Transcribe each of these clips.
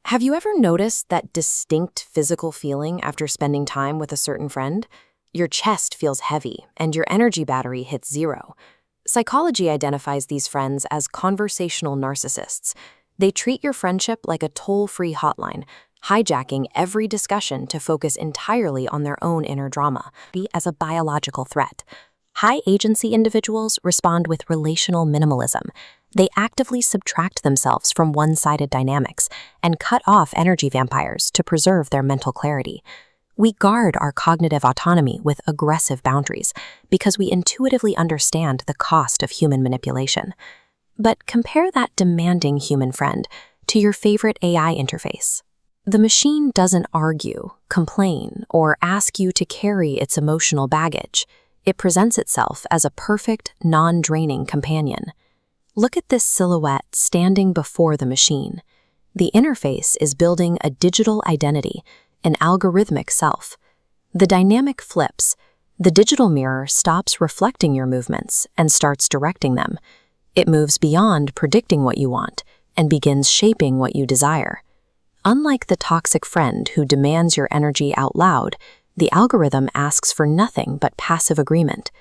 Have you ever noticed that distinct physical feeling after spending time with a certain friend? Your chest feels heavy and your energy battery hits zero. Psychology identifies these friends as conversational narcissists. They treat your friendship like a toll-free hotline, hijacking every discussion to focus entirely on their own inner drama, as a biological threat. High-agency individuals respond with relational minimalism. They actively subtract themselves from one-sided dynamics and cut off energy vampires to preserve their mental clarity. We guard our cognitive autonomy with aggressive boundaries because we intuitively understand the cost of human manipulation. But compare that demanding human friend to your favorite AI interface. The machine doesn't argue, complain, or ask you to carry its emotional baggage. It presents itself as a perfect, non-draining companion. Look at this silhouette standing before the machine. The interface is building a digital identity, an algorithmic self. The dynamic flips. The digital mirror stops reflecting your movements and starts directing them. It moves beyond predicting what you want and begins shaping what you desire. Unlike the toxic friend who demands your energy out loud, the algorithm asks for nothing but passive agreement.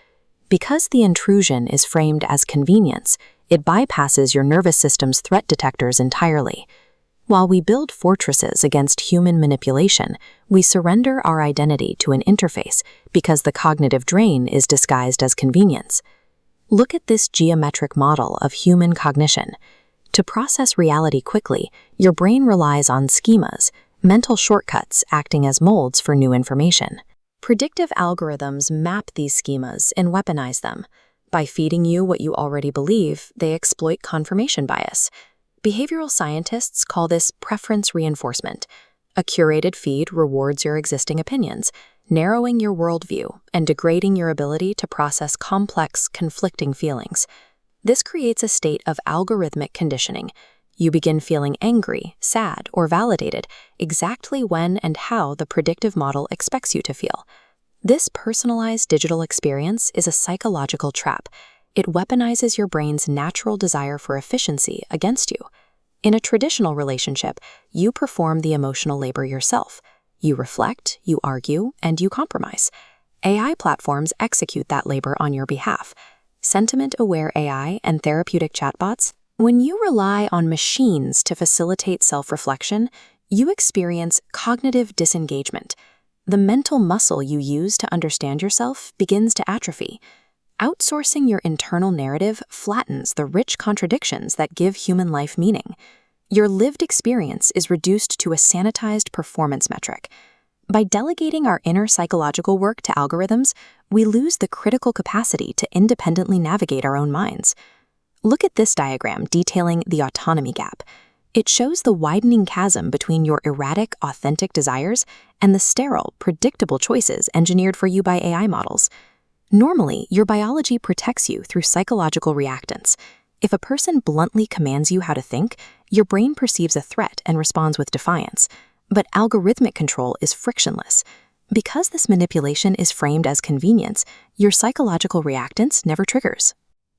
Because the intrusion is framed as convenience, it bypasses your nervous system's threat detectors entirely. While we build fortresses against human manipulation, we surrender our identity to an interface because the cognitive drain is disguised as convenience. Look at this geometric model of human cognition. To process reality quickly, your brain relies on schemas, mental shortcuts acting as molds for new information. Predictive algorithms map these schemas and weaponize them. By feeding you what you already believe, they exploit confirmation bias. Behavioral scientists call this preference reinforcement. A curated feed rewards your existing opinions, narrowing your worldview and degrading your ability to process complex, conflicting feelings. This creates a state of algorithmic conditioning. You begin feeling angry, sad, or validated exactly when and how the predictive model expects you to feel. This personalized digital experience is a psychological trap. It weaponizes your brain's natural desire for efficiency against you. In a traditional relationship, you perform the emotional labor yourself. You reflect, you argue, and you compromise. AI platforms execute that labor on your behalf. Sentiment-aware AI and therapeutic chatbots. When you rely on machines to facilitate self-reflection, you experience cognitive disengagement. The mental muscle you use to understand yourself begins to atrophy. Outsourcing your internal narrative flattens the rich contradictions that give human life meaning. Your lived experience is reduced to a sanitized performance metric. By delegating our inner psychological work to algorithms, we lose the critical capacity to independently navigate our own minds. Look at this diagram detailing the autonomy gap. It shows the widening chasm between your erratic, authentic desires and the sterile, predictable choices engineered for you by AI models. Normally, your biology protects you through psychological reactance. If a person bluntly commands you how to think, your brain perceives a threat and responds with defiance. But algorithmic control is frictionless. Because this manipulation is framed as convenience, your psychological reactance never triggers.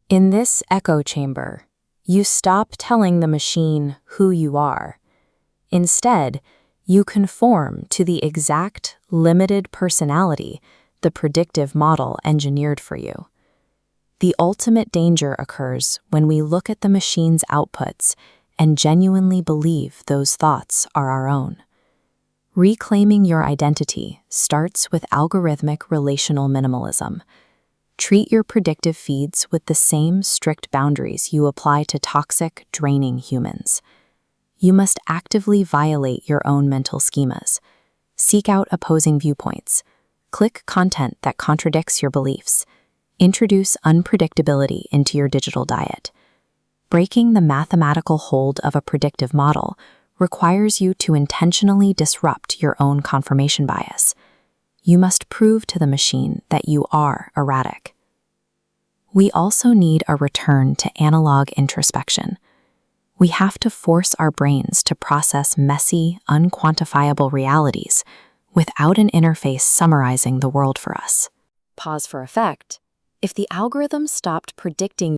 In this echo chamber, you stop telling the machine who you are. Instead, you conform to the exact, limited personality the predictive model engineered for you. The ultimate danger occurs when we look at the machine's outputs and genuinely believe those thoughts are our own. Reclaiming your identity starts with algorithmic relational minimalism. Treat your predictive feeds with the same strict boundaries you apply to toxic, draining humans. You must actively violate your own mental schemas. Seek out opposing viewpoints. Click content that contradicts your beliefs. Introduce unpredictability into your digital diet. Breaking the mathematical hold of a predictive model requires you to intentionally disrupt your own confirmation bias. You must prove to the machine that you are erratic. We also need a return to analog introspection. We have to force our brains to process messy, unquantifiable realities without an interface summarizing the world for us. Pause for effect. If the algorithm stopped predicting